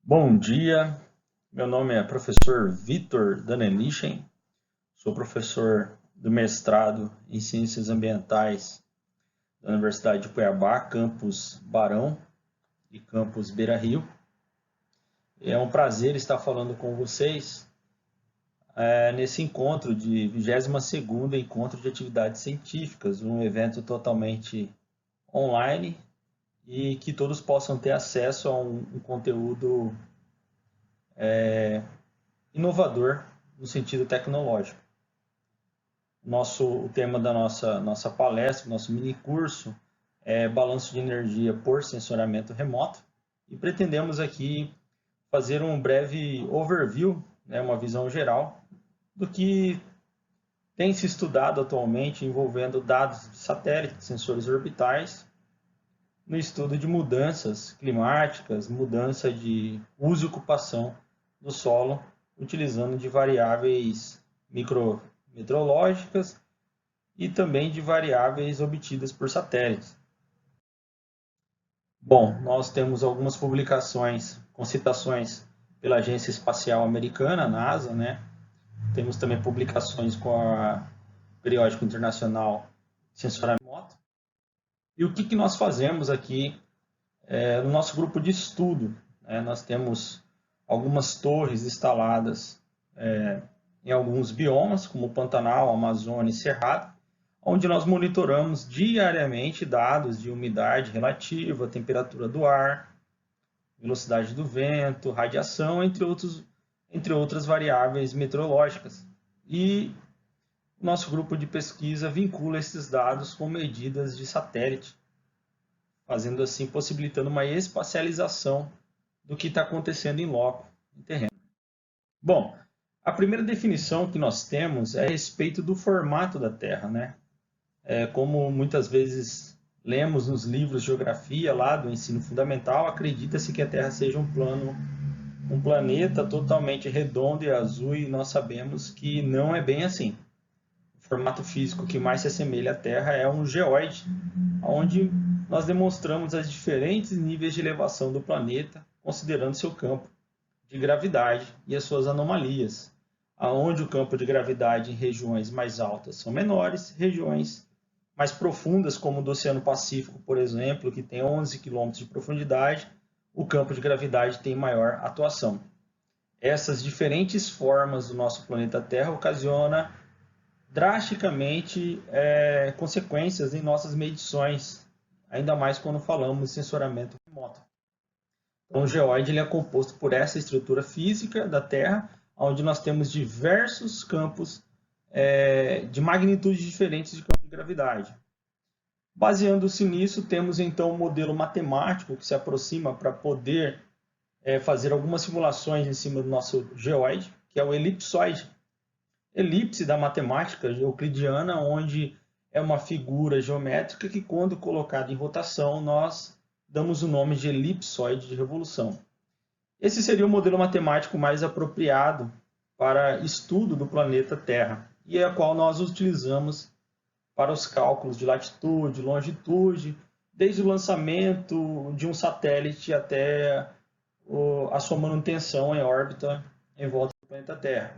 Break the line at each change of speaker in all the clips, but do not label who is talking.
Bom dia, meu nome é professor Vitor Danelichen, sou professor do mestrado em Ciências Ambientais da Universidade de Cuiabá, campus Barão e campus Beira Rio. É um prazer estar falando com vocês nesse encontro de 22º Encontro de Atividades Científicas, um evento totalmente online e que todos possam ter acesso a um conteúdo inovador no sentido tecnológico. O tema da nossa palestra, nosso mini curso, é balanço de energia por sensoramento remoto, e pretendemos aqui fazer um breve overview, uma visão geral, do que tem se estudado atualmente envolvendo dados de satélite, sensores orbitais, no estudo de mudanças climáticas, mudança de uso e ocupação do solo, utilizando de variáveis micrometeorológicas e também de variáveis obtidas por satélites. Bom, nós temos algumas publicações com citações pela Agência Espacial Americana, a NASA, Temos também publicações com a Periódico Internacional de Sensoramento Remoto. E o que nós fazemos aqui no nosso grupo de estudo? Nós temos algumas torres instaladas em alguns biomas, como Pantanal, Amazônia e Cerrado, onde nós monitoramos diariamente dados de umidade relativa, temperatura do ar, velocidade do vento, radiação, entre outras variáveis meteorológicas. E o nosso grupo de pesquisa vincula esses dados com medidas de satélite, fazendo assim, possibilitando uma espacialização do que está acontecendo em loco, em terreno. Bom, a primeira definição que nós temos é a respeito do formato da Terra, Como muitas vezes lemos nos livros de geografia lá do ensino fundamental, acredita-se que a Terra seja um planeta totalmente redondo e azul, e nós sabemos que não é bem assim. O formato físico que mais se assemelha à Terra é um geóide, onde nós demonstramos os diferentes níveis de elevação do planeta, considerando seu campo de gravidade e as suas anomalias, aonde o campo de gravidade em regiões mais altas são menores, regiões mais profundas, como o do Oceano Pacífico, por exemplo, que tem 11 km de profundidade, o campo de gravidade tem maior atuação. Essas diferentes formas do nosso planeta Terra ocasionam drasticamente consequências em nossas medições, ainda mais quando falamos de sensoramento remoto. Então, o geóide ele é composto por essa estrutura física da Terra, onde nós temos diversos campos de magnitudes diferentes de campo de gravidade. Baseando-se nisso, temos então um modelo matemático que se aproxima para poder fazer algumas simulações em cima do nosso geóide, que é o elipsoide. Elipse da matemática euclidiana, onde é uma figura geométrica que, quando colocada em rotação, nós damos o nome de elipsoide de revolução. Esse seria o modelo matemático mais apropriado para estudo do planeta Terra, e é a qual nós utilizamos para os cálculos de latitude, longitude, desde o lançamento de um satélite até a sua manutenção em órbita em volta do planeta Terra.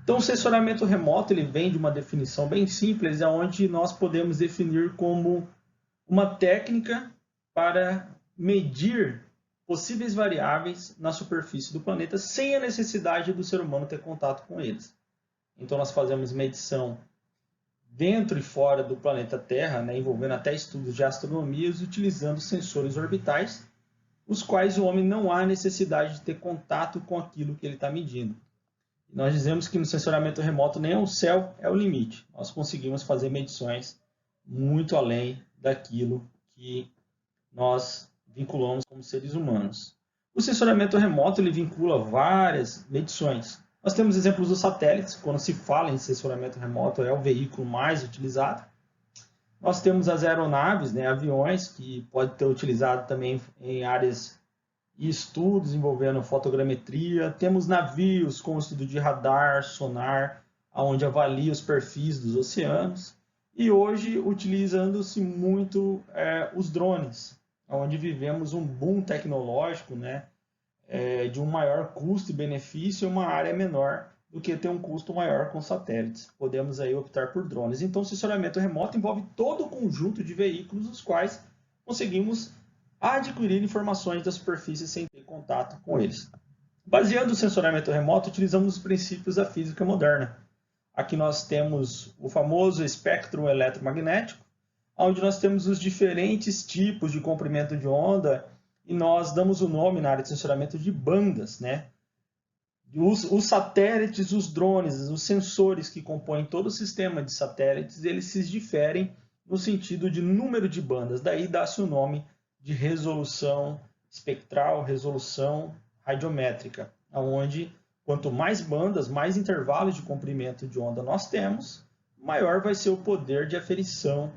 Então, o sensoramento remoto ele vem de uma definição bem simples, onde nós podemos definir como uma técnica para medir possíveis variáveis na superfície do planeta sem a necessidade do ser humano ter contato com eles. Então, nós fazemos medição dentro e fora do planeta Terra, envolvendo até estudos de astronomia, utilizando sensores orbitais, os quais o homem não há necessidade de ter contato com aquilo que ele está medindo. Nós dizemos que no sensoramento remoto nem o céu é o limite. Nós conseguimos fazer medições muito além daquilo que nós vinculamos como seres humanos. O sensoramento remoto ele vincula várias medições. Nós temos exemplos dos satélites, quando se fala em sensoramento remoto, é o veículo mais utilizado. Nós temos as aeronaves, aviões, que pode ter utilizado também em áreas e estudos envolvendo fotogrametria. Temos navios com estudo de radar, sonar, onde avalia os perfis dos oceanos. E hoje, utilizando-se muito os drones, onde vivemos um boom tecnológico, de um maior custo e benefício, uma área menor do que ter um custo maior com satélites. Podemos aí optar por drones. Então, o sensoramento remoto envolve todo o conjunto de veículos os quais conseguimos adquirir informações da superfície sem ter contato com eles. Baseando o sensoramento remoto, utilizamos os princípios da física moderna. Aqui nós temos o famoso espectro eletromagnético, onde nós temos os diferentes tipos de comprimento de onda e nós damos o nome na área de sensoramento de bandas, né? Os satélites, os drones, os sensores que compõem todo o sistema de satélites, eles se diferem no sentido de número de bandas. Daí dá-se o nome de resolução espectral, resolução radiométrica, onde quanto mais bandas, mais intervalos de comprimento de onda nós temos, maior vai ser o poder de aferição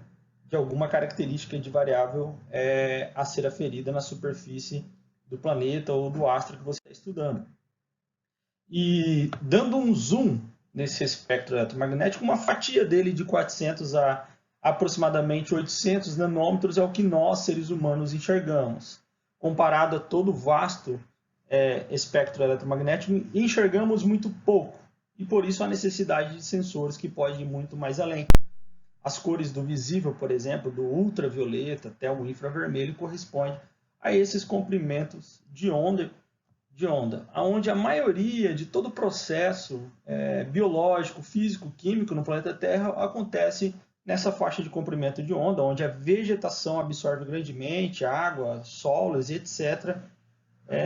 de alguma característica de variável a ser aferida na superfície do planeta ou do astro que você está estudando. E dando um zoom nesse espectro eletromagnético, uma fatia dele de 400 a aproximadamente 800 nanômetros é o que nós, seres humanos, enxergamos. Comparado a todo o vasto espectro eletromagnético, enxergamos muito pouco. E por isso a necessidade de sensores que podem ir muito mais além. As cores do visível, por exemplo, do ultravioleta até o infravermelho, correspondem a esses comprimentos de onda, onde a maioria de todo o processo biológico, físico, químico no planeta Terra acontece nessa faixa de comprimento de onda, onde a vegetação absorve grandemente água, solos, etc.,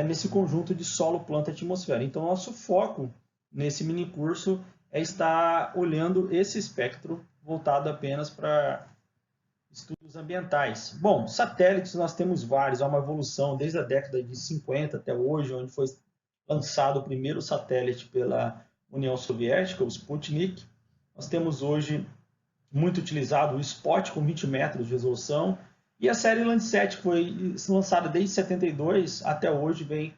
nesse conjunto de solo, planta e atmosfera. Então, nosso foco nesse mini curso é estar olhando esse espectro voltado apenas para estudos ambientais. Bom, satélites nós temos vários, há uma evolução desde a década de 50 até hoje, onde foi lançado o primeiro satélite pela União Soviética, o Sputnik. Nós temos hoje muito utilizado o Spot com 20 metros de resolução e a série Landsat, que foi lançada desde 72 até hoje, vem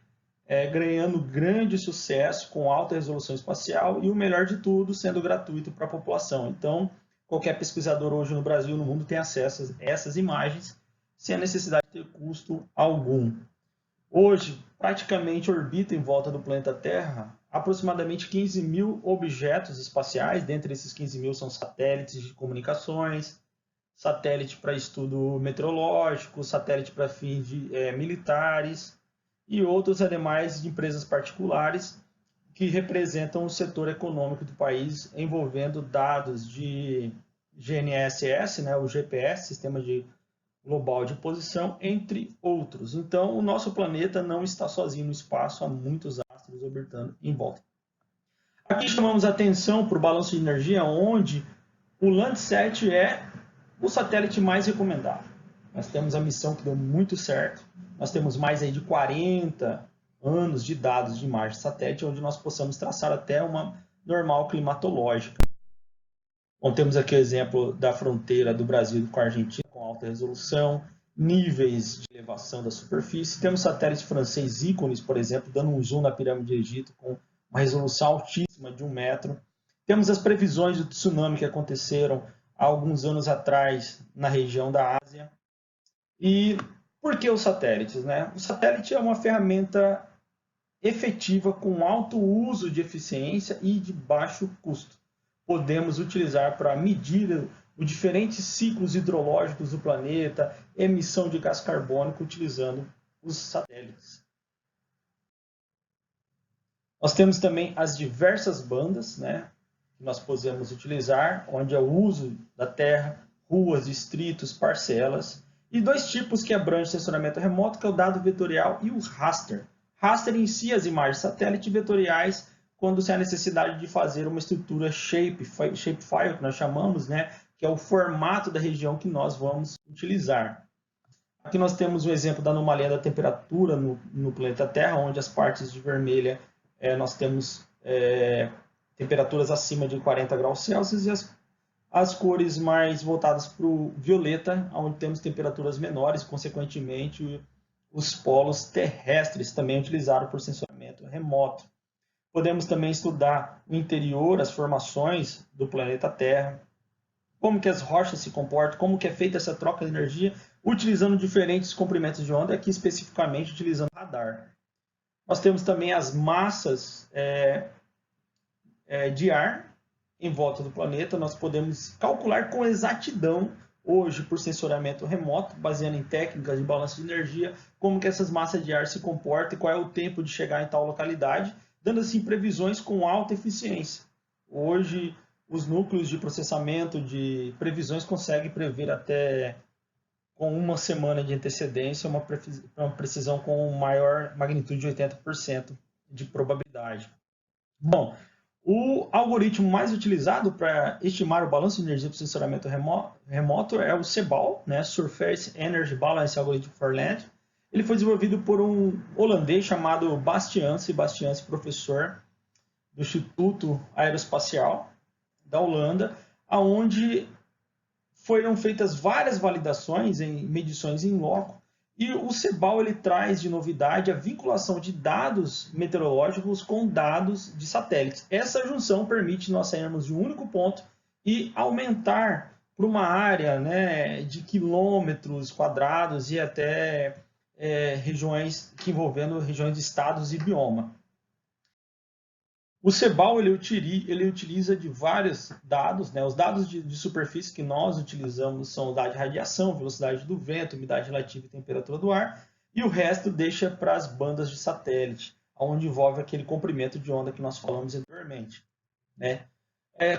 ganhando grande sucesso com alta resolução espacial e o melhor de tudo, sendo gratuito para a população. Então, qualquer pesquisador hoje no Brasil e no mundo tem acesso a essas imagens sem a necessidade de ter custo algum. Hoje, praticamente orbita em volta do planeta Terra aproximadamente 15 mil objetos espaciais. Dentre esses 15 mil são satélites de comunicações, satélite para estudo meteorológico, satélite para fins militares e outros ademais de empresas particulares que representam o setor econômico do país, envolvendo dados de GNSS, né, o GPS, Sistema Global de Posição, entre outros. Então, o nosso planeta não está sozinho no espaço, há muitos astros orbitando em volta. Aqui chamamos a atenção para o balanço de energia, onde o Landsat é o satélite mais recomendado. Nós temos a missão que deu muito certo, nós temos mais aí de 40 anos de dados de imagem de satélite, onde nós possamos traçar até uma normal climatológica. Bom, temos aqui o exemplo da fronteira do Brasil com a Argentina, com alta resolução, níveis de elevação da superfície. Temos satélite francês Icones, por exemplo, dando um zoom na pirâmide do Egito com uma resolução altíssima de 1 metro. Temos as previsões do tsunami que aconteceram há alguns anos atrás na região da Ásia. E por que os satélites, né? O satélite é uma ferramenta efetiva com alto uso de eficiência e de baixo custo. Podemos utilizar para medir os diferentes ciclos hidrológicos do planeta, emissão de gás carbônico utilizando os satélites. Nós temos também as diversas bandas, né, que nós podemos utilizar, onde é o uso da terra, ruas, distritos, parcelas, e dois tipos que abrangem o sensoramento remoto, que é o dado vetorial e o raster. Raster em si as imagens satélite vetoriais, quando se há necessidade de fazer uma estrutura shapefile, que nós chamamos, né, que é o formato da região que nós vamos utilizar. Aqui nós temos um exemplo da anomalia da temperatura no planeta Terra, onde as partes de vermelha nós temos temperaturas acima de 40 graus Celsius e as cores mais voltadas para o violeta, onde temos temperaturas menores, consequentemente os polos terrestres também utilizados por sensoramento remoto. Podemos também estudar o interior, as formações do planeta Terra, como que as rochas se comportam, como que é feita essa troca de energia, utilizando diferentes comprimentos de onda, aqui especificamente utilizando radar. Nós temos também as massas de ar em volta do planeta. Nós podemos calcular com exatidão, hoje, por sensoramento remoto, baseando em técnicas de balanço de energia, como que essas massas de ar se comportam e qual é o tempo de chegar em tal localidade, dando assim previsões com alta eficiência. Hoje, os núcleos de processamento de previsões conseguem prever até com uma semana de antecedência uma precisão com maior magnitude de 80% de probabilidade. Bom, o algoritmo mais utilizado para estimar o balanço de energia para o sensoramento remoto é o CEBAL, né? Surface Energy Balance Algorithm for Land. Ele foi desenvolvido por um holandês chamado Bastiaanse, professor do Instituto Aeroespacial da Holanda, onde foram feitas várias validações em medições em loco. E o CEBAL ele traz de novidade a vinculação de dados meteorológicos com dados de satélites. Essa junção permite nós sairmos de um único ponto e aumentar para uma área, né, de quilômetros quadrados e até regiões que envolvendo regiões de estados e bioma. O CEBAL ele utiliza de vários dados, né? Os dados de superfície que nós utilizamos são dados de radiação, velocidade do vento, umidade relativa e temperatura do ar, e o resto deixa para as bandas de satélite, onde envolve aquele comprimento de onda que nós falamos anteriormente, né?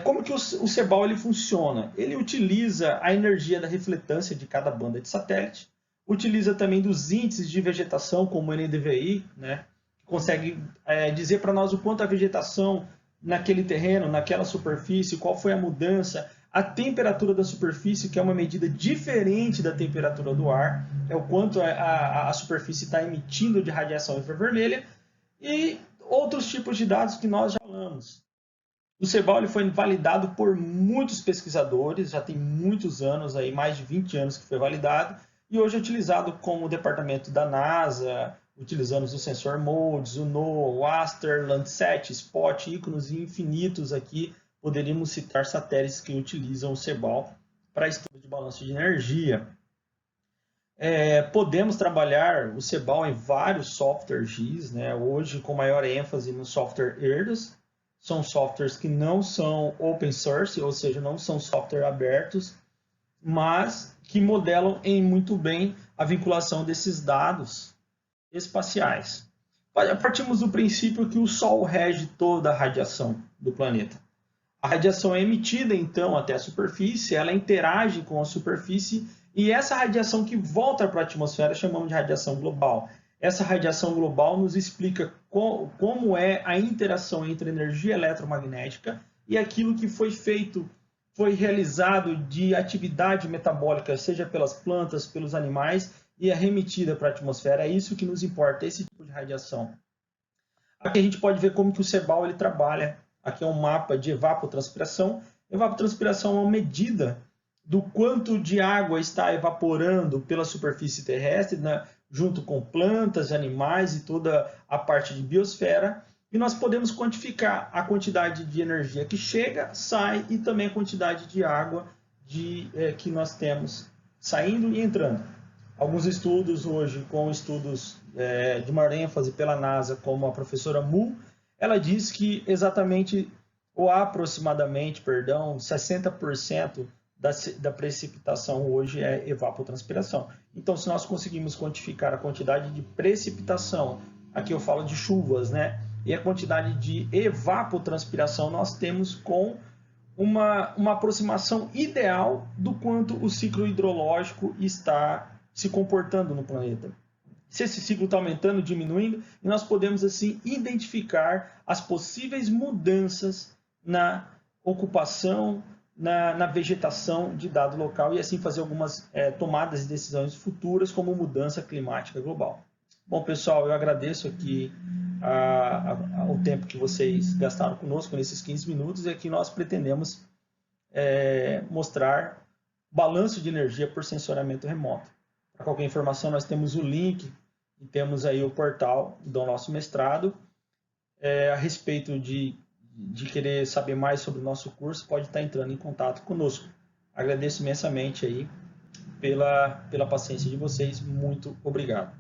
Como que o CEBAL ele funciona? Ele utiliza a energia da refletância de cada banda de satélite, utiliza também dos índices de vegetação, como o NDVI, né? Consegue dizer para nós o quanto a vegetação naquele terreno, naquela superfície, qual foi a mudança, a temperatura da superfície, que é uma medida diferente da temperatura do ar, é o quanto a superfície está emitindo de radiação infravermelha, e outros tipos de dados que nós já falamos. O CEBAL ele foi validado por muitos pesquisadores, já tem muitos anos, aí, mais de 20 anos que foi validado, e hoje é utilizado como o departamento da NASA, utilizando o sensor MODES, o NOAA, o Aster, Landsat, Spot, íconos infinitos aqui. Poderíamos citar satélites que utilizam o CEBAL para estudo de balanço de energia. Podemos trabalhar o CEBAL em vários softwares GIS, né? Hoje com maior ênfase no software ERDAS. São softwares que não são open source, ou seja, não são software abertos, mas que modelam muito bem a vinculação desses dados espaciais. Partimos do princípio que o Sol rege toda a radiação do planeta. A radiação é emitida, então, até a superfície, ela interage com a superfície, e essa radiação que volta para a atmosfera chamamos de radiação global. Essa radiação global nos explica como é a interação entre energia eletromagnética e aquilo que foi realizado de atividade metabólica, seja pelas plantas, pelos animais, e é remetida para a atmosfera. É isso que nos importa, esse tipo de radiação. Aqui a gente pode ver como que o CEBAL ele trabalha. Aqui é um mapa de evapotranspiração. Evapotranspiração é uma medida do quanto de água está evaporando pela superfície terrestre, né, junto com plantas, animais e toda a parte de biosfera. E nós podemos quantificar a quantidade de energia que chega, sai e também a quantidade de água que nós temos saindo e entrando. Alguns estudos hoje, com estudos de maior ênfase pela NASA, como a professora Mu, ela diz que exatamente, ou aproximadamente, 60% da precipitação hoje é evapotranspiração. Então, se nós conseguimos quantificar a quantidade de precipitação, aqui eu falo de chuvas, né? E a quantidade de evapotranspiração, nós temos com uma aproximação ideal do quanto o ciclo hidrológico está se comportando no planeta. Se esse ciclo está aumentando, diminuindo, e nós podemos assim identificar as possíveis mudanças na ocupação, na vegetação de dado local e assim fazer algumas tomadas de decisões futuras como mudança climática global. Bom, pessoal, eu agradeço aqui o tempo que vocês gastaram conosco nesses 15 minutos e aqui nós pretendemos mostrar balanço de energia por sensoramento remoto. Para qualquer informação, nós temos o link e temos aí o portal do nosso mestrado. A respeito de querer saber mais sobre o nosso curso, pode estar entrando em contato conosco. Agradeço imensamente aí pela paciência de vocês. Muito obrigado.